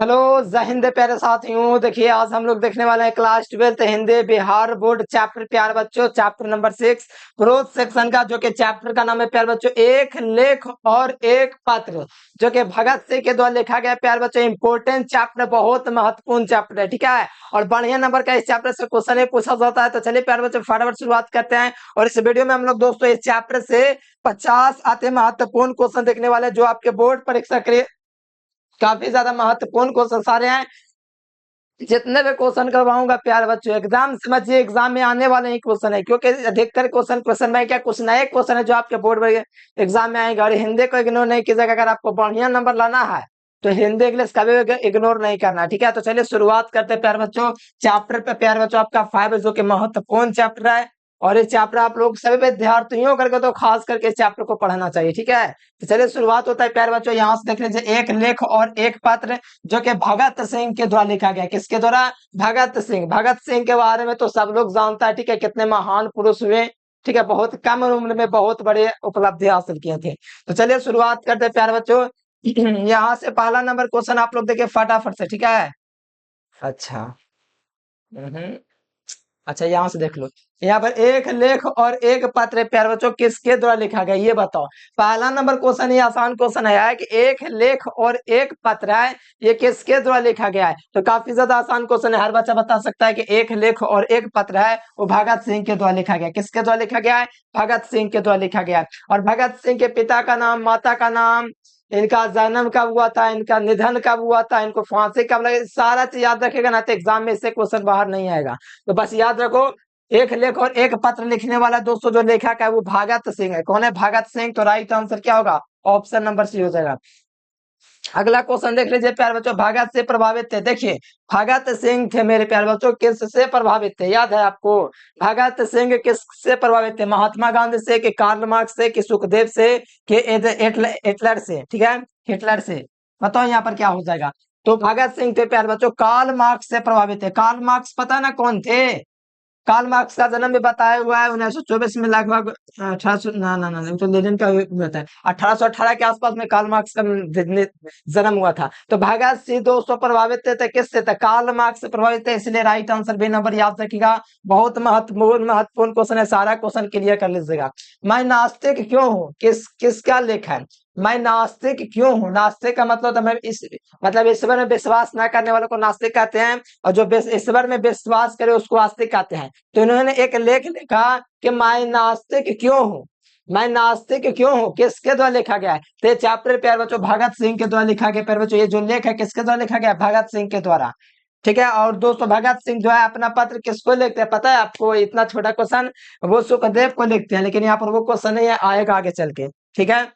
Hello. जय हिंद प्यारे साथियों। देखिए आज हम लोग देखने वाले हैं class 12th Hindi Bihar board chapter प्यारे बच्चों चैप्टर नंबर 6 प्रोज सेक्शन का, जो कि चैप्टर का नाम है प्यारे बच्चों एक लेख और एक पत्र, जो कि भगत सिंह के द्वारा लिखा गया प्यारे बच्चों। इंपोर्टेंट चैप्टर, बहुत महत्वपूर्ण चैप्टर है, ठीक है। और बढ़िया नंबर का इस चैप्टर से क्वेश्चन ही पूछा जाता है। तो चलिए प्यारे बच्चों फटाफट शुरुआत करते हैं। और इस वीडियो में हम लोग दोस्तों इस चैप्टर से 50 आते महत्वपूर्ण क्वेश्चन देखने वाले हैं, जो आपके बोर्ड परीक्षा के लिए काफी ज्यादा महत्वपूर्ण क्वेश्चन सारे हैं। जितने भी क्वेश्चन करवाऊंगा प्यारे बच्चों, एग्जाम समझिए एग्जाम में आने वाले ही क्वेश्चन है, क्योंकि अधिकतर क्वेश्चन में क्या कुछ नए क्वेश्चन है जो आपके बोर्ड में एग्जाम में आएंगे। और हिंदी को इग्नोर नहीं कीजिएगा। अगर आपको बढ़िया नंबर लाना है तो हिंदी इंग्लिश कभी भी इग्नोर नहीं करना, ठीक है। तो चलिए शुरुआत करते हैं प्यारे बच्चों। चैप्टर पे प्यारे बच्चों आपका 5 जो कि महत्वपूर्ण चैप्टर है। और ये चैप्टर आप लोग सभी विद्यार्थियों करके तो खास करके इस चैप्टर को पढ़ना चाहिए, ठीक है। तो चलिए शुरुआत होता है प्यारे बच्चों। यहाँ से देख लीजिए एक लेख और एक पत्र, जो कि भगत सिंह के द्वारा लिखा गया। किसके द्वारा? भगत सिंह के बारे में तो सब लोग जानता है, ठीक है। कितने महान पुरुष हुए, ठीक है। बहुत कम उम्र में बहुत बड़े उपलब्धि हासिल किए थे। तो चलिए शुरुआत करते हैं प्यारे बच्चों। यहाँ से पहला नंबर क्वेश्चन आप लोग देखिए फटाफट से, ठीक है। अच्छा। हम्म। अच्छा, यहाँ से देख लो। यहाँ पर एक लेख और एक पत्र है प्यारे बच्चों, किसके द्वारा लिखा गया ये बताओ। पहला नंबर क्वेश्चन, ये आसान क्वेश्चन है कि एक लेख और एक पत्र है, ये किसके द्वारा लिखा गया है। तो काफी ज्यादा आसान क्वेश्चन है, हर बच्चा बता सकता है कि एक लेख और एक पत्र है वो भगत सिंह के द्वारा लिखा गया। किसके द्वारा लिखा गया है? भगत सिंह के द्वारा लिखा गया है। और भगत सिंह के पिता का नाम, माता का नाम, इनका जन्म कब हुआ था, इनका निधन कब हुआ था, इनको फांसी कब लगी, सारा चीज याद रखेगा ना तो एग्जाम में इससे क्वेश्चन बाहर नहीं आएगा। तो बस याद रखो, एक लेख और एक पत्र लिखने वाला दोस्तों जो लेखक है वो भगत सिंह है। कौन है? भगत सिंह। तो राइट आंसर क्या होगा? ऑप्शन नंबर सी हो जाएगा। अगला क्वेश्चन देख लीजिए प्यारे बच्चों, भगत से प्रभावित थे। देखिए भगत सिंह थे मेरे प्यारे बच्चों, किससे प्रभावित थे याद है आपको? भगत सिंह किससे प्रभावित थे? महात्मा गांधी से, कि कार्ल मार्क्स से, कि सुखदेव से, कि हिटलर से, ठीक है। हिटलर से। बताओ यहाँ पर क्या हो जाएगा। तो भगत सिंह थे प्यारे बच्चों, कार्ल मार्क्स से प्रभावित थे। कार्ल मार्क्स पता ना कौन थे? कार्ल मार्क्स का जन्म भी बताया हुआ है 1924 में, लगभग 1800 ना ना ना ना, तो लेनिन का होता है 1818 के आसपास में कार्ल मार्क्स का जन्म हुआ था। तो भगत सिंह दोस्तों प्रभावित थे किससे? थे कार्ल मार्क्स से प्रभावित थे, इसलिए राइट आंसर बी नंबर याद रखिएगा। बहुत महत्वपूर्ण महत्वपूर्ण क्वेश्चन है, सारा क्वेश्चन क्लियर कर लीजिएगा। मैं नास्तिक क्यों हूँ, किसका लेख है? मैं नास्तिक क्यों हूँ? नास्तिक का मतलब तो मैं इस मतलब ईश्वर में विश्वास न करने वालों को नास्तिक कहते हैं, और जो ईश्वर में विश्वास करे उसको आस्तिक कहते हैं। तो इन्होंने एक लेख लिखा कि मैं नास्तिक क्यों हूँ। मैं नास्तिक क्यों हूँ किसके द्वारा लिखा गया है? तो ये चैप्टर प्यारे बच्चों भगत सिंह के द्वारा लिखा गया। प्यारे बच्चों ये जो लेख है किसके द्वारा लिखा गया? भगत सिंह के द्वारा, ठीक है। और दोस्तों भगत सिंह जो है अपना पत्र किसको लिखते हैं पता है आपको? इतना छोटा क्वेश्चन, वो सुखदेव को लिखते हैं, लेकिन यहाँ पर वो क्वेश्चन नहीं है, आएगा आगे चल के, ठीक है।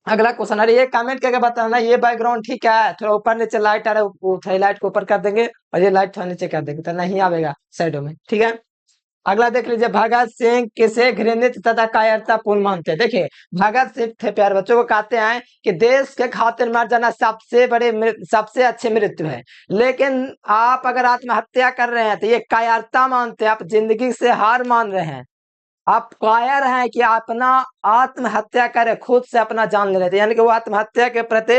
अगला क्वेश्चन, अरे ये कमेंट करके बताना ये बैकग्राउंड ठीक है, थोड़ा ऊपर नीचे लाइट आ रहा है, वो थोड़ी लाइट को ऊपर कर देंगे और ये लाइट थोड़ा नीचे कर देंगे तो नहीं आवेगा साइडों में, ठीक है। अगला देख लीजिए, भगत सिंह किसे घृणित तथा कायरतापूर्ण मानते हैं? देखिए भगत सिंह थे प्यारे बच्चों को कहते हैं कि देश के खातिर मर जाना सबसे बड़े सबसे अच्छी मृत्यु है। लेकिन आप अगर आत्महत्या कर रहे हैं तो ये कायरता मानते हैं, आप जिंदगी से हार मान रहे हैं। आप कायर हैं कि अपना आत्महत्या करे, खुद से अपना जान ले रहे थे, यानी कि वो आत्महत्या के प्रति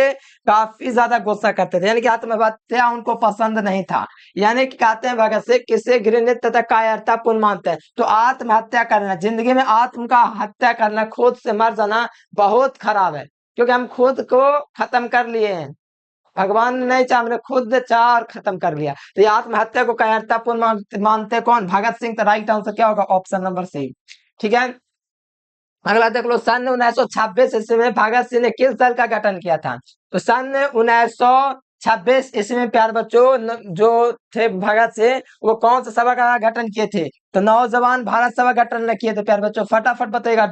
काफी ज्यादा गुस्सा करते थे, यानी कि आत्महत्या उनको पसंद नहीं था। यानी कि कहते हैं भगत सिंह किसे घृणित तथा कायरतापूर्ण मानते हैं, तो आत्महत्या करना, जिंदगी में आत्म का हत्या करना, खुद से मर जाना बहुत खराब है, क्योंकि हम खुद को खत्म कर लिए हैं। भगवान ने नहीं चाहा, हमने खुद चाह और खत्म कर लिया। तो ये आत्महत्या को कायरतापूर्ण मानते कौन? भगत सिंह। तो राइट आंसर क्या होगा? ऑप्शन नंबर सी, ठीक है। अगला देख लो, सन 1926 ईस्वी में भगत सिंह ने किस दल का गठन किया था? तो सन 1926 ईस्वी में प्यार बच्चों जो थे भगत सिंह, वो कौन सा सभा का गठन किए थे? तो नौजवान भारत सभा गठन किए थे प्यार बच्चों। फटाफट बताइएगा,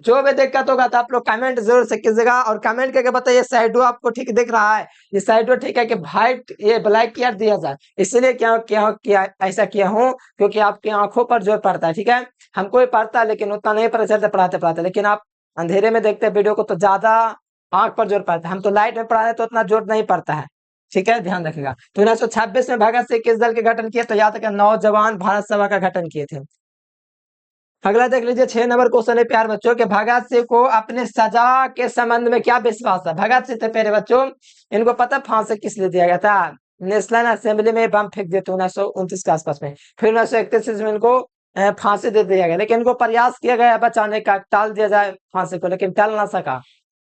जो भी दिक्कत होगा तो आप लोग कमेंट जरूर से कीजिएगा, और कमेंट करके बताइए साइडो आपको ठीक दिख रहा है? ये साइडो ठीक है कि व्हाइट ये ब्लैक किया दिया जाए, इसलिए क्या क्या किया ऐसा किया हूँ क्योंकि आपकी आंखों पर जोर पड़ता है, ठीक है। हमको भी पढ़ता है लेकिन उतना नहीं पता चलता पढ़ाते पढ़ाते, लेकिन आप अंधेरे में देखते हैं वीडियो को तो ज्यादा आंख पर जोर पड़ता है। हम तो लाइट में पढ़ा रहे तो उतना जोर नहीं पड़ता है, ठीक है, ध्यान रखिएगा। तो 1926 में भगत सिंह किस दल के गठन किए? तो याद रखिए नौजवान भारत सभा का गठन किए थे। अगला देख लीजिए 6 नंबर क्वेश्चन है प्यारे बच्चों के भगत सिंह को अपने सजा के संबंध में क्या विश्वास था। भगत सिंह थे प्यारे बच्चों, इनको पता फांसी किस लिए दिया गया था। नेशनल असेंबली में बम फेंक दिए थे 1929 के आसपास में, फिर 1931 में इनको फांसी दे दिया गया, लेकिन इनको प्रयास किया गया बचाने का, टाल दिया जाए फांसी को, लेकिन टल ना सका।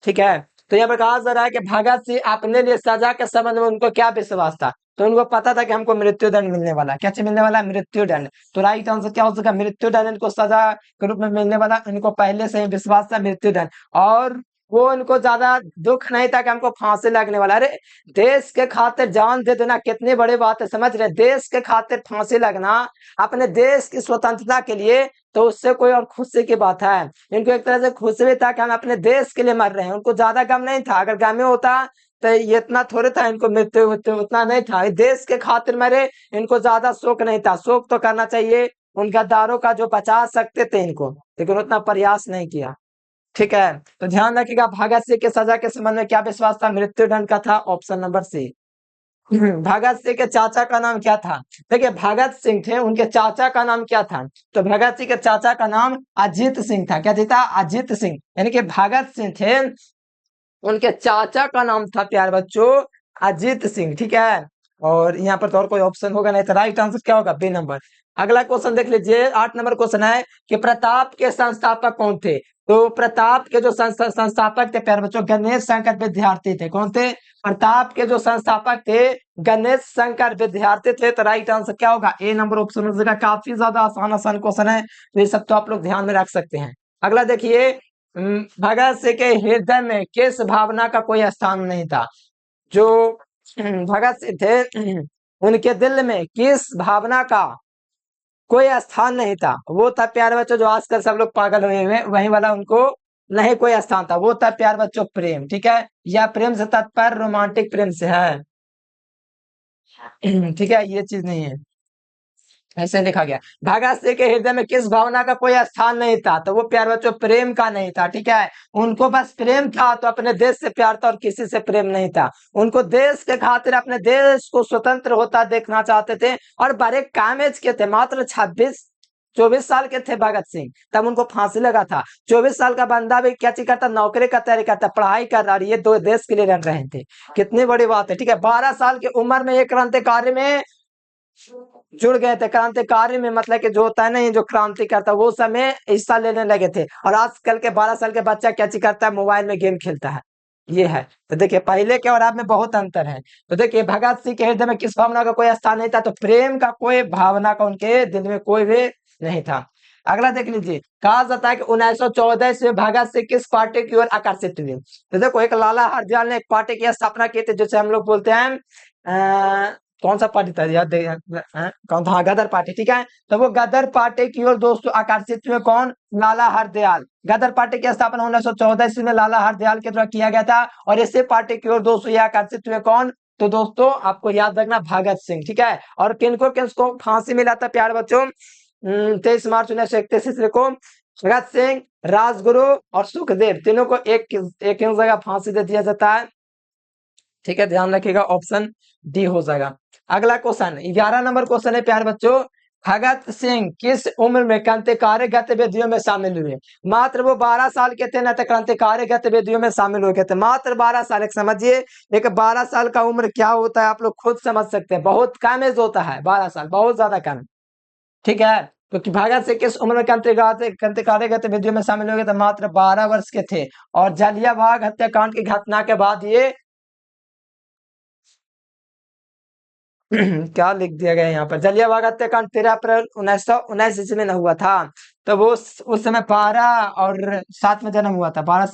ठीक है, तो यहाँ पर कहा जा रहा है कि भगत सिंह अपने लिए सजा के संबंध में उनको क्या विश्वास था। तो उनको पता था कि हमको मृत्यु दंड मिलने वाला है। क्या चीज मिलने वाला है? मृत्यु दंड। तो राइट आंसर क्या हो सका? मृत्यु दंड इनको सजा के रूप में मिलने वाला, इनको पहले से ही विश्वास था मृत्यु दंड। और वो इनको ज्यादा दुख नहीं था कि हमको फांसी लगने वाला। अरे देश के खातिर जान दे देना कितनी बड़ी बात है, समझ रहे? देश के खातिर फांसी लगना, अपने देश की स्वतंत्रता के लिए, तो उससे कोई और खुशी की बात है। इनको एक तरह से खुशी भी था कि हम अपने देश के लिए मर रहे हैं, उनको ज्यादा गम नहीं था। अगर गम में होता तो ये इतना थोड़े था, इनको मृत्यु उतना नहीं था। देश के खातिर मरे, इनको ज्यादा शोक नहीं था। शोक तो करना चाहिए उन गद्दारों का जो बचा सकते थे इनको, लेकिन उतना प्रयास नहीं किया। ठीक है, तो ध्यान रखिएगा भगत सिंह के सजा के संबंध में क्या विश्वास था? मृत्युदंड का था, ऑप्शन नंबर सी। भगत सिंह के चाचा का नाम क्या था? देखिए भगत सिंह थे, उनके चाचा का नाम क्या था? तो भगत सिंह के चाचा का नाम अजीत सिंह था। क्या था? अजीत सिंह। यानी कि भगत सिंह थे, उनके चाचा का नाम था प्यारे बच्चों अजीत सिंह। ठीक है, और यहाँ पर तो और कोई ऑप्शन होगा नहीं, तो राइट आंसर क्या होगा? B number. अगला क्वेश्चन देख लीजिए 8 नंबर क्वेश्चन है कि प्रताप के संस्थापक कौन थे? तो प्रताप के जो संस्थापक थे प्यारे बच्चों गणेश शंकर विद्यार्थी थे। कौन थे? प्रताप के जो संस्थापक थे गणेश शंकर विद्यार्थी थे। तो राइट आंसर क्या होगा? ए नंबर ऑप्शन हो जाएगा। काफी ज्यादा आसान आसान क्वेश्चन है, तो ये सब तो आप लोग ध्यान में रख सकते हैं। अगला देखिए भगत सिंह के हृदय में किस भावना का कोई स्थान नहीं था? जो भगत सिंह थे उनके दिल में किस भावना का कोई स्थान नहीं था? वो था प्यारे बच्चों जो आजकल सब लोग पागल हुए हुए वही वाला, उनको नहीं कोई स्थान था। वो था प्यारे बच्चों प्रेम। ठीक है, या प्रेम से तात्पर्य रोमांटिक प्रेम से है। ठीक है, ये चीज नहीं है, ऐसे लिखा गया। भगत सिंह के हृदय में किस भावना का कोई स्थान नहीं था? तो वो प्यार बच्चों प्रेम का नहीं था। ठीक है, उनको बस प्रेम था तो अपने देश से प्यार था और किसी से प्रेम नहीं था। उनको देश के खातिर अपने देश को स्वतंत्र होता देखना चाहते थे, और बड़े कम एज के थे, मात्र 24 साल के थे भगत सिंह, तब उनको फांसी लगा था। 24 साल का बंदा भी क्या चीज करता? नौकरी का तैयारी करता, पढ़ाई कर रहा, ये दो देश के लिए लड़ रहे थे। कितनी बड़ी बात है। ठीक है, 12 साल की उम्र में एक क्रांतिकारी में जुड़ गए थे। क्रांतिकारी में मतलब कि जो होता है ना, ये जो क्रांति करता है वो समय हिस्सा लेने लगे थे। और आजकल के 12 साल के बच्चा क्या चीज करता है? मोबाइल में गेम खेलता है। ये है, तो देखिए पहले के और अब में बहुत अंतर है। तो देखिए भगत सिंह के हृदय में किस भावना का कोई स्थान नहीं था? तो प्रेम का कोई भावना का उनके दिल में कोई भी नहीं था। अगला देख लीजिए, कहा जाता है कि 1914 से भगत सिंह किस पार्टी की ओर आकर्षित हुए? तो देखो एक लाला हरदयाल ने एक पार्टी की स्थापना की थी, जिसे हम लोग बोलते हैं कौन सा पार्टी था याद कौन था? हाँ, गदर पार्टी। ठीक है, तो वो गदर पार्टी की ओर दोस्तों आकर्षित हुए कौन? लाला हरदयाल। गदर पार्टी की स्थापना 1914 ईस्वी में लाला हरदयाल के द्वारा किया गया था, और इसी पार्टी की ओर दोस्तों ये आकर्षित हुए कौन? तो दोस्तों आपको याद रखना भगत सिंह। ठीक है, और किनको किसको फांसी मिला था प्यारे बच्चों? 23 मार्च 1931 ईस्वी को भगत सिंह, राजगुरु और सुखदेव तीनों को एक जगह फांसी दे दिया जाता है। ठीक है, ध्यान रखिएगा, ऑप्शन डी हो जाएगा। अगला क्वेश्चन 11 नंबर क्वेश्चन है प्यारे बच्चों, भगत सिंह किस उम्र में क्रांतिकारी गतिविधियों में शामिल हुए? मात्र वो 12 साल के थे ना, तो क्रांतिकारी गतिविधियों में शामिल हो गए थे। मात्र 12 साल। एक समझिए, एक 12 साल का उम्र क्या होता है आप लोग खुद समझ सकते हैं। बहुत कम एज होता है 12 साल, बहुत ज्यादा कम। ठीक है, तो भगत सिंह किस उम्र में क्रांतिकारी गतिविधियों में शामिल हो गए थे? मात्र 12 वर्ष के थे। और जलियांवाला हत्याकांड की घटना के बाद ये क्या लिख दिया गया यहाँ पर? जलियांवाला हत्याकांड 13 अप्रैल 1919 ईस्वी में हुआ था। तो वो उस समय 12 और 7 में जन्म हुआ था। 12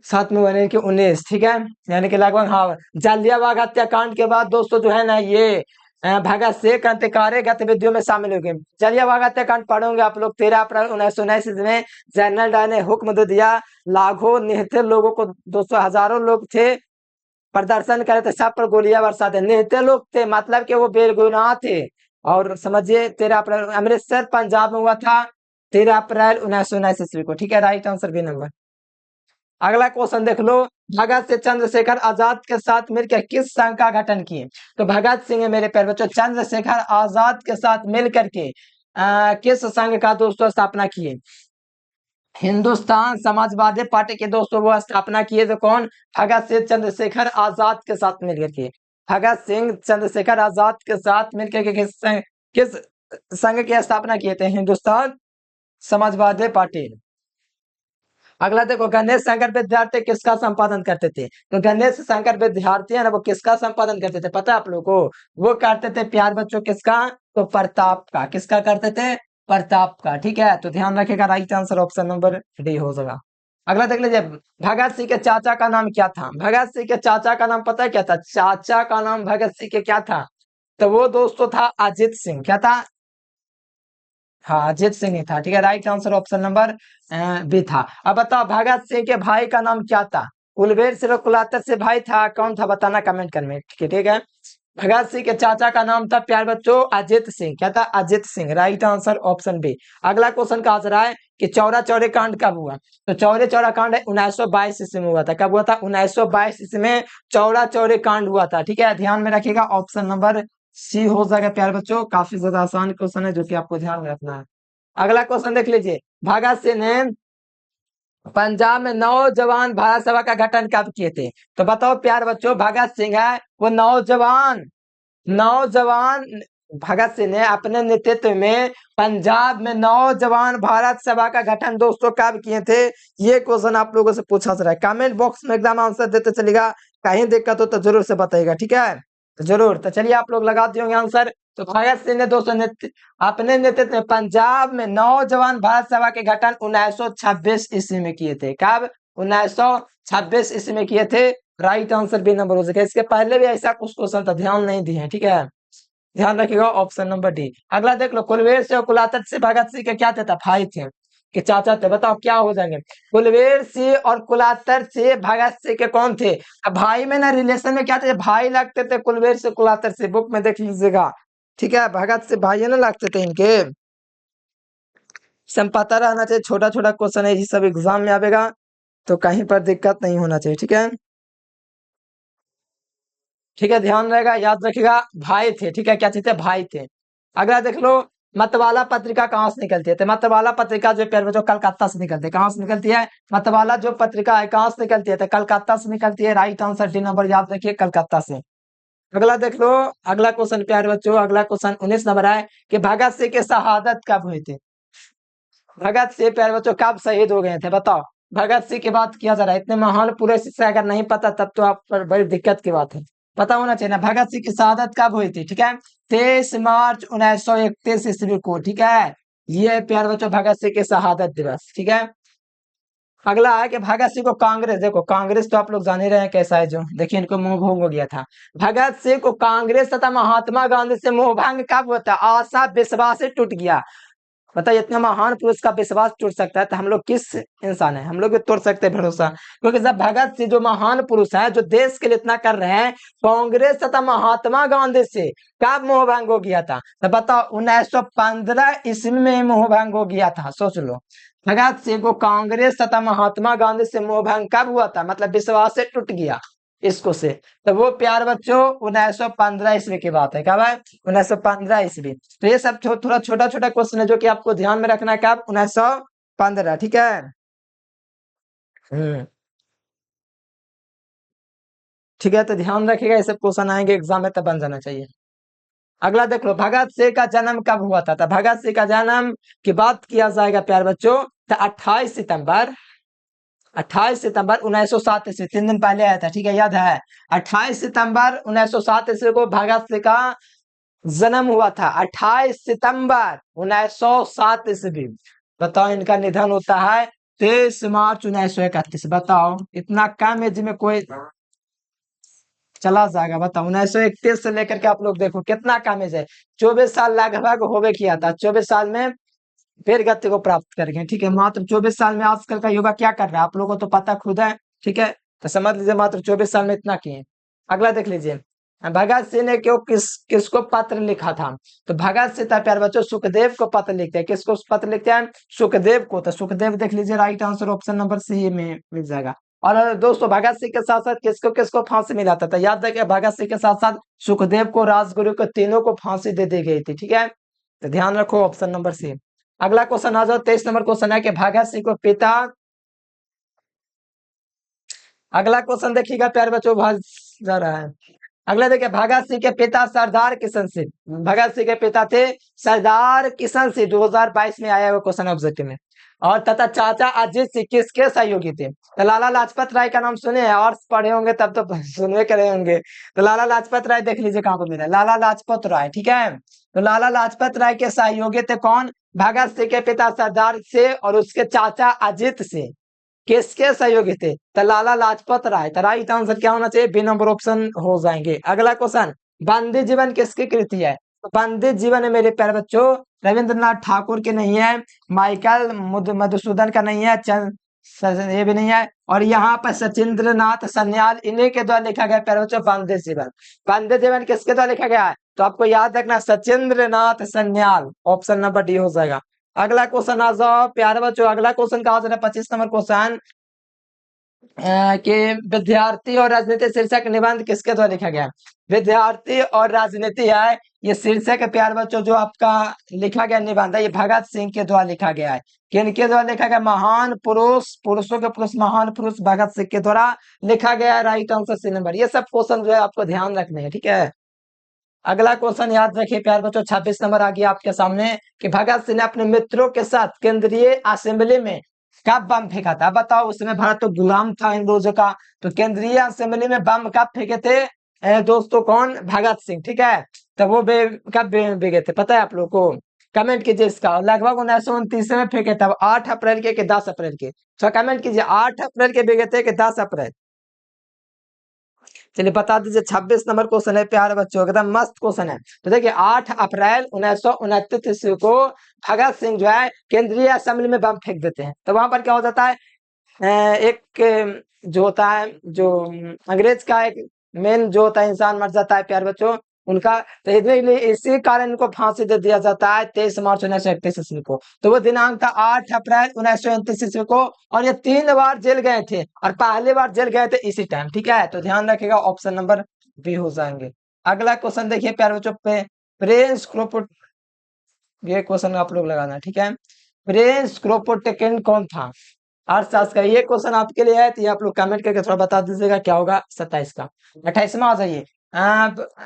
7 में यानी कि 19। ठीक है, यानी कि लगभग हाँ। जलियांवाला हत्याकांड के बाद दोस्तों जो है ना, ये भगत सिंह क्रांतिकारी गतिविधियों में शामिल हो गए। जलियांवाला हत्याकांड पढ़ोगे आप लोग। 13 अप्रैल 1919 ईस्वी में जनरल डायर ने हुक्म दे दिया, लाखों निहत्थे लोगों को, 200 हजारों लोग थे, प्रदर्शन करे थे, सब पर गोलियां बरसा थे। निहत्थे लोग थे, मतलब कि वो बेगुनाह थे। और समझिए 13 अप्रैल अमृतसर पंजाब में हुआ था, 13 अप्रैल 1919 ईस्वी को। ठीक है, राइट आंसर बी नंबर। अगला क्वेश्चन देख लो, भगत सिंह चंद्रशेखर आजाद के साथ मिलकर किस संघ का गठन किए? तो भगत सिंह है मेरे प्यारे बच्चों, चंद्रशेखर आजाद के साथ मिलकर के किस संघ का दोस्तों स्थापना किए? हिंदुस्तान समाजवादी पार्टी के दोस्तों वो स्थापना किए थे कौन? भगत सिंह चंद्रशेखर आजाद के साथ मिलकर के। भगत सिंह चंद्रशेखर आजाद के साथ मिलकर के किस संघ की स्थापना किए थे? हिंदुस्तान समाजवादी पार्टी। अगला देखो, गणेश शंकर विद्यार्थी किसका संपादन करते थे? तो गणेश शंकर विद्यार्थी है ना, वो किसका संपादन करते थे पता है आप लोगों को? वो करते थे प्यार बच्चों किसका? तो प्रताप का। किसका करते थे? प्रताप का। ठीक है, तो ध्यान रखिएगा, right answer option number D हो जाएगा। अगला देख लीजिए, भगत सिंह के चाचा का नाम क्या था? भगत सिंह के चाचा का नाम पता है क्या था? चाचा का नाम भगत सिंह के क्या था? तो वो दोस्तों था अजित सिंह। क्या था? हाँ, अजित सिंह ही था। ठीक है, right answer option number B था। अब बताओ, भगत सिंह के भाई का नाम क्या था? कुलवीर सिंह कुलातर से भाई था, कौन था बताना कमेंट करने। ठीक है, भगत सिंह के चाचा का नाम था प्यार बच्चों अजित सिंह। क्या था? Ajit Singh. Right answer option B. अगला क्वेश्चन कहा जा रहा है कि चौरा चौरी कांड कब हुआ? तो चौरी चौरा कांड 1922 ईस्वी में हुआ था। कब हुआ था? 1922 ईस्वी में चौरा चौरी कांड हुआ था। ठीक है, ध्यान में रखिएगा, ऑप्शन नंबर सी हो जाएगा प्यार बच्चों। काफी ज्यादा आसान क्वेश्चन है जो कि आपको ध्यान में रखना है। अगला क्वेश्चन देख लीजिए, भगत सिंह ने पंजाब में नौजवान भारत सभा का गठन कब किए थे? तो बताओ प्यार बच्चों, भगत सिंह है वो नौजवान नौजवान भगत सिंह ने अपने नेतृत्व में पंजाब में नौजवान भारत सभा का गठन दोस्तों कब किए थे? ये क्वेश्चन आप लोगों से पूछा जा रहा है। कमेंट बॉक्स में एकदम आंसर देते चलेगा, कहीं दिक्कत हो तो जरूर से बताइएगा। ठीक है, तो जरूर, तो चलिए आप लोग लगा दिए होंगे आंसर। तो भगत सिंह ने दोस्तों अपने नेतृत्व में पंजाब में नौजवान भारत सभा के गठन 1926 ईस्वी में किए थे। कब? 1926 ईस्वी में किए थे। राइट आंसर बी नंबर हो सके। इसके पहले भी ऐसा कुछ क्वेश्चन था, ध्यान नहीं दिए। ठीक है, ध्यान रखिएगा, ऑप्शन नंबर डी। अगला देख लो, कुलवीर से और कुलातर से भगत सिंह के क्या थे? भाई थे कि चाचा थे? बताओ क्या हो जाएंगे? कुलवीर सिंह और कुलातर से भगत सिंह के कौन थे? अब भाई में ना रिलेशन में क्या थे? भाई लगते थे कुलवीर से कुलातर से, बुक में देख लीजिएगा। ठीक है, भगत से भाई ना लगते थे इनके। सब पता रहना चाहिए, छोटा छोटा क्वेश्चन है, ये सब एग्जाम में आवेगा, तो कहीं पर दिक्कत नहीं होना चाहिए। ठीक है, ठीक है, ध्यान रहेगा, याद रखिएगा, भाई थे। ठीक है, क्या चीज थे? भाई थे। अगला देख लो, मतवाला पत्रिका कहाँ से निकलती है? तो मतवाला पत्रिका जो प्यारे बच्चों कलकत्ता से निकलती है। कहाँ से निकलती है? मतवाला जो पत्रिका है कहाँ से निकलती है? तो कलकत्ता से निकलती है। राइट आंसर डी नंबर, याद रखिए, कलकत्ता से। अगला देख लो, अगला क्वेश्चन प्यारे बच्चों, अगला क्वेश्चन 19 नंबर है कि भगत सिंह की शहादत कब हुई थी? भगत सिंह प्यारे बच्चों कब शहीद हो गए थे? बताओ। भगत सिंह की बात किया जा रहा है, इतने महान पुरुष से अगर नहीं पता तब तो आप पर बड़ी दिक्कत की बात है। पता होना चाहिए ना, भगत सिंह की शहादत कब हुई थी? ठीक है, 23 मार्च 1931 ईस्वी को। ठीक है, ये प्यारे बच्चों भगत सिंह की शहादत दिवस। ठीक है, अगला है कि भगत सिंह को कांग्रेस, देखो कांग्रेस तो आप लोग जान ही रहे हैं कैसा है, जो देखिए इनको मोह भंग हो गया था। भगत सिंह को कांग्रेस तथा महात्मा गांधी से मोह भंग कब होता? आशा विश्वास से टूट गया। बताइए, इतना महान पुरुष का विश्वास टूट सकता है, तो हम लोग किस इंसान है? हम लोग भी तोड़ सकते हैं भरोसा, क्योंकि जब भगत सिंह जो महान पुरुष है, जो देश के लिए इतना कर रहे हैं, कांग्रेस तथा महात्मा गांधी से कब मोह भंग हो गया था? तो बताओ, 1915 ईस्वी में मोह भंग हो गया था। सोच लो, भगत सिंह को कांग्रेस तथा महात्मा गांधी से मोह भंग कब हुआ था? मतलब विश्वास से टूट गया इसको से। तो वो प्यार बच्चों 1915 ईस्वी की बात है। कब है? 1915 ईस्वी। तो ये सब थोड़ा छोटा छोटा क्वेश्चन है जो कि आपको ध्यान में रखना है। कब? 1915। ठीक है, हम्म, ठीक है, तो ध्यान रखिएगा, ये सब क्वेश्चन आएंगे एग्जाम में, तब बन जाना चाहिए। अगला देख लो, भगत सिंह का जन्म कब हुआ था? तो भगत सिंह का जन्म की बात किया जाएगा प्यार बच्चों, तो 28 सितंबर 1907 ईस्वी, 3 दिन पहले आया था। ठीक है, याद है, 28 सितंबर 1907 ईस्वी को भगत सिंह का जन्म हुआ था। 28 सितंबर 1907 ईस्वी। बताओ, इनका निधन होता है 23 मार्च 1931। बताओ, इतना कम एज में कोई चला जाएगा? बताओ, 1931 से लेकर के आप लोग देखो कितना कम एज है। 24 साल लगभग होवे किया था, 24 साल में फिर गति को प्राप्त कर गए। ठीक है, मात्र 24 साल में आजकल का युवा क्या कर रहा है आप लोगों को तो पता खुद है। ठीक है, तो समझ लीजिए, मात्र 24 साल में इतना किए। अगला देख लीजिए, भगत सिंह ने क्यों किसको पत्र लिखा था? तो भगत सिंह था प्यारे बच्चों सुखदेव को पत्र लिखते हैं। किसको पत्र लिखते हैं? सुखदेव को। तो सुखदेव देख लीजिए, right answer option number C में मिल जाएगा। और दोस्तों, भगत सिंह के साथ साथ किसको किसको फांसी मिला था? तो याद रखिए, भगत सिंह के साथ साथ सुखदेव को, राजगुरु को, तीनों को फांसी दे दी गई थी। ठीक है, तो ध्यान रखो ऑप्शन नंबर सी। अगला क्वेश्चन आ जाओ, 23 नंबर क्वेश्चन है कि भगत सिंह को पिता, अगला क्वेश्चन देखिएगा प्यारे बच्चों, बहुत जा रहा है। अगला देखिए, भगत सिंह के पिता सरदार किशन सिंह, भगत सिंह के पिता थे सरदार किशन सिंह, 2022 में आया हुआ क्वेश्चन ऑब्जेक्टिव में। और तथा चाचा अजीत सिंह किसके सहयोगी थे? तो लाला लाजपत राय का नाम सुने हैं और पढ़े होंगे तब तो सुनवे करे होंगे। तो लाला लाजपत राय देख लीजिए कहाँ पर मिला, लाला लाजपत राय, ठीक है। तो लाला लाजपत राय के सहयोगी थे कौन? भगत सिंह के पिता सरदार से और उसके चाचा अजीत सिंह किसके सहयोगी थे? तो लाला लाजपत राय। तो राइट आंसर क्या होना चाहिए? बी नंबर ऑप्शन हो जाएंगे। अगला क्वेश्चन, बंदी जीवन किसकी कृति है? तो बंदी जीवन है मेरे प्यारे बच्चों रविंद्रनाथ ठाकुर के नहीं है, माइकल मधुसूदन का नहीं है, ये भी नहीं है, और यहाँ पर सचिंद्र नाथ सन्याल, इन्हीं के द्वारा लिखा गया प्यारे बच्चों बंदी जीवन। बंदी जीवन किसके द्वारा लिखा गया है? तो आपको याद रखना Sachindra Nath Sanyal, option number D हो जाएगा। अगला क्वेश्चन आ जाओ प्यारे बच्चों, अगला क्वेश्चन कहा जा रहा है 25 नंबर क्वेश्चन कि विद्यार्थी और राजनीति शीर्षक निबंध किसके द्वारा लिखा गया? विद्यार्थी और राजनीति है ये शीर्षक है प्यारे बच्चों, जो आपका लिखा गया निबंध है ये भगत सिंह के द्वारा लिखा गया है। किनके द्वारा लिखा गया? महान पुरुष, पुरुषों के पुरुष महान पुरुष भगत सिंह के द्वारा लिखा गया है। Right answer C number. ये सब क्वेश्चन जो है आपको ध्यान रखने हैं, ठीक है। अगला क्वेश्चन याद रखिए प्यारे बच्चों, 26 नंबर आ गया आपके सामने कि भगत सिंह ने अपने मित्रों के साथ केंद्रीय असेंबली में कब बम फेंका था? बताओ, उसमें भारत तो गुलाम था अंग्रेजों का, तो केंद्रीय असेंबली में बम कब फेंके थे? दोस्तों कौन? भगत सिंह, ठीक है। तो वो कब बेगे थे पता है आप लोग को? कमेंट कीजिए इसका। लगभग 1929 में फेंके थे, 8 अप्रैल के 10 अप्रैल के? तो कमेंट कीजिए 8 अप्रैल के बेगे थे कि 10 अप्रैल? चलिए बता दीजिए। 26 नंबर क्वेश्चन है प्यारे बच्चों, एकदम मस्त क्वेश्चन है। तो देखिए 8 अप्रैल 1929 ईस्वी को भगत सिंह जो है केंद्रीय असेंबली में बम फेंक देते हैं। तो वहां पर क्या हो जाता है, एक जो होता है, जो अंग्रेज का एक मेन जो होता है इंसान मर जाता है प्यारे बच्चों उनका। तो इसी कारण इनको फांसी दे दिया जाता है 23 मार्च 1931 ईस्वी को। तो वो दिनांक था 8 अप्रैल 1929 ईस्वी को। और ये 3 बार जेल गए थे और पहली बार जेल गए थे इसी टाइम, ठीक है। तो ध्यान रखिएगा ऑप्शन नंबर बी हो जाएंगे। अगला क्वेश्चन देखिए प्यारे बच्चों पे, प्रिंस क्रोपोट, ये क्वेश्चन आप लोग लगाना, ठीक है। प्रिंस क्रोपोटकिन कौन था? अर्थशास्त्र का ये क्वेश्चन आपके लिए है, तो ये आप लोग कमेंट करके थोड़ा बता दीजिएगा क्या होगा 27 का। 28वां आ जाइए।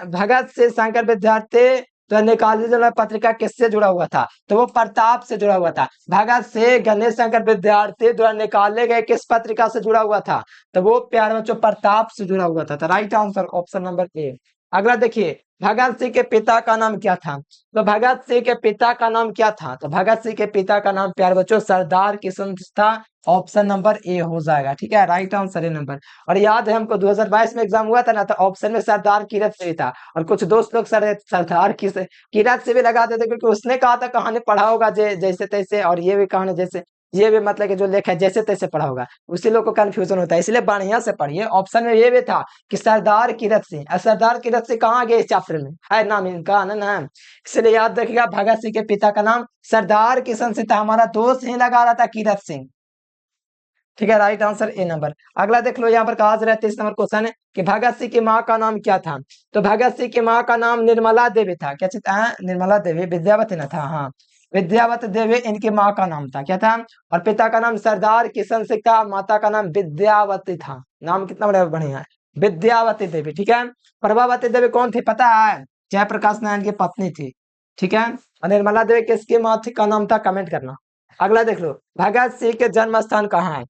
भगत से शंकर विद्यार्थी तो निकाली जो पत्रिका किससे जुड़ा हुआ था? तो वो प्रताप से जुड़ा हुआ था। भगत से गणेश शंकर विद्यार्थी द्वारा निकाले गए किस पत्रिका से जुड़ा हुआ था? तो वो प्यारे बच्चों प्रताप से जुड़ा हुआ था। तो right answer option number A. अगला देखिए, भगत सिंह के पिता का नाम क्या था? तो भगत सिंह के पिता का नाम क्या था? तो भगत सिंह के पिता का नाम प्यारे बच्चों सरदार किशन था। ऑप्शन नंबर ए हो जाएगा, ठीक है। Right answer A number. और याद है हमको 2022 में एग्जाम हुआ था ना, तो ऑप्शन में सरदार किरत से था, और कुछ दोस्त लोग सरदार किरत से भी लगा देते क्योंकि उसने कहा था कहानी पढ़ा होगा जैसे तैसे, और ये भी कहानी जैसे, ये भी मतलब कि जो लेखा है जैसे तैसे पढ़ा होगा, उसी लोग को कंफ्यूजन होता है, इसलिए बढ़िया से पढ़िए। ऑप्शन में ये भी था कि सरदार किरत सिंह, सरदार किरत सिंह कहाँ गए इस चैप्टर में है नाम इनका ना नाम, इसलिए याद रखिएगा भगत सिंह के पिता का नाम सरदार किशन सिंह था। हमारा दोस्त ही लगा रहा था किरत सिंह, ठीक है। Right answer A number. अगला देख लो, यहाँ पर कहा जा रहा है 23 नंबर क्वेश्चन है कि भगत सिंह की माँ का नाम क्या था? तो भगत सिंह की माँ का नाम निर्मला देवी था। क्या चीज था? निर्मला देवी, विद्यावती न था, हाँ विद्यावती देवी इनकी माँ का नाम था। क्या था? और पिता का नाम सरदार किशन सिंह था, माता का नाम विद्यावती था। नाम कितना बड़ा बढ़िया है, विद्यावती देवी, ठीक है। प्रभावती देवी कौन थी पता है? जयप्रकाश नारायण की पत्नी थी, ठीक है। और निर्मला देवी किसकी माँ थी का नाम था? कमेंट करना। अगला देख लो, भगत सिंह के जन्म स्थान कहाँ है?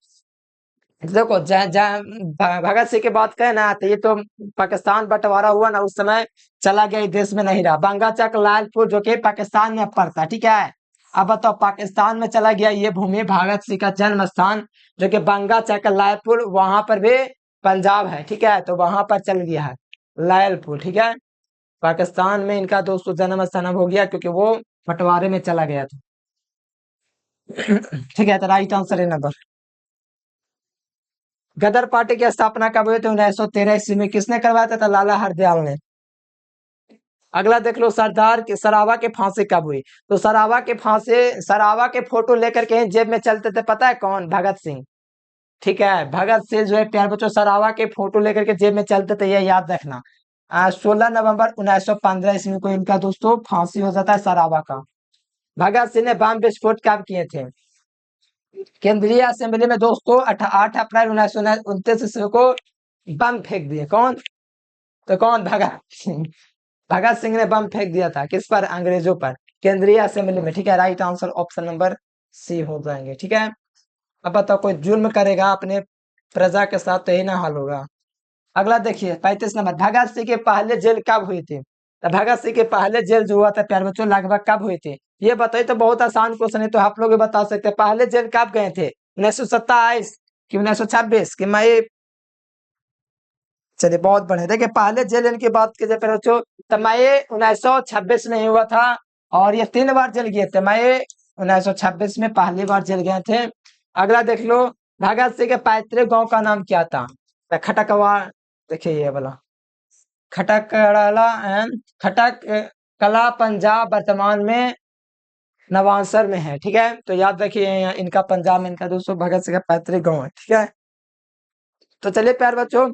देखो भगत सिंह की बात करें ना, तो ये तो पाकिस्तान बंटवारा हुआ ना उस समय चला गया, इस देश में नहीं रहा। बंगा चक लालपुर जो कि पाकिस्तान में पड़ता है, ठीक है। अब बताओ पाकिस्तान में चला गया ये भूमि, भगत सिंह का जन्म स्थान जो कि बंगा चक लालपुर, वहां पर भी पंजाब है, ठीक है। तो वहां पर चल गया है लालपुर, ठीक है। पाकिस्तान में इनका दोस्तों जन्म स्थान अब हो गया क्योंकि वो बंटवारे में चला गया था। ठीक है, तो राइट आंसर है नंबर। गदर पार्टी की स्थापना कब हुई थी? 1913 ईस्वी में। किसने करवाया था? लाला हरदयाल ने। अगला देख लो, सरदार की सरावा की फांसी कब हुई? तो सरावा के फांसी, सरावा के फोटो लेकर के जेब में चलते थे, पता है कौन? भगत सिंह, ठीक है। भगत सिंह जो है प्यार बच्चों सरावा के फोटो लेकर के जेब में चलते थे, ये याद रखना। 16 नवंबर 1915 ईस्वी को इनका दोस्तों फांसी हो जाता है सराबा का। भगत सिंह ने बम विस्फोट कब किए थे? केंद्रीय असेंबली में दोस्तों 8 अप्रैल 1929 ईस्वी को बम फेंक दिए। कौन? तो कौन? भगत सिंह। भगत सिंह ने बम फेंक दिया था किस पर? अंग्रेजों पर, केंद्रीय असेंबली में। ठीक है, right answer option number C हो जाएंगे। ठीक है, अब बताओ, कोई जुल्म करेगा अपने प्रजा के साथ तो यही ना हाल होगा। अगला देखिए 35 नंबर, भगत सिंह के पहले जेल कब हुई थी? तो भगत सिंह के पहले जेल जो हुआ था प्यारे बच्चों लगभग कब हुई थी? ये बताइए, तो बहुत आसान क्वेश्चन है, तो आप लोग भी बता सकते हैं। पहले जेल कब गए थे? 1927 कि 1926 कि मई? चलिए बहुत बढ़िया। देखिए पहले जेल इनकी बात की जाए प्यारे बच्चों, तो मई 1926 में ही हुआ था, और ये 3 बार जेल गए थे। मई 1926 में पहली बार जेल गए थे। अगला देख लो, भगत सिंह के पैतृक गांव का नाम क्या था? तो खटकवा। देखिए ये वाला खटकड़ा खटक कला पंजाब वर्तमान में नवांसर में है। ठीक है, तो याद रखिए इनका पंजाब में इनका दोस्तों भगत सिंह का पैतृक गांव है। ठीक है, तो चलिए प्यार बच्चों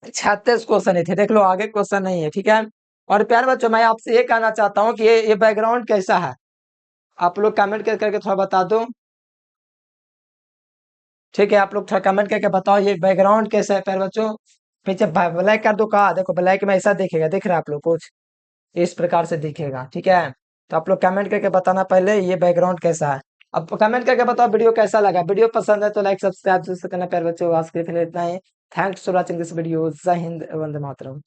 36 क्वेश्चन थे, देख लो आगे क्वेश्चन नहीं है। ठीक है, और प्यार बच्चों मैं आपसे ये कहना चाहता हूँ कि ये बैकग्राउंड कैसा है, आप लोग कमेंट करके थोड़ा बता दो। ठीक है, आप लोग थोड़ा कमेंट करके बताओ ये बैकग्राउंड कैसा है प्यार बच्चों। पीछे ब्लैक कर दो, कहा देखो ब्लैक में ऐसा दिखेगा, दिख रहा है आप लोग कुछ इस प्रकार से दिखेगा। ठीक है, तो आप लोग कमेंट करके बताना पहले ये बैकग्राउंड कैसा है। अब कमेंट करके बताओ वीडियो कैसा लगा। वीडियो पसंद है तो लाइक सब्सक्राइब जरूर से करना प्यारे बच्चों। आज के लिए इतना ही। Thanks for watching this video. Jai Hind, Vande Mataram.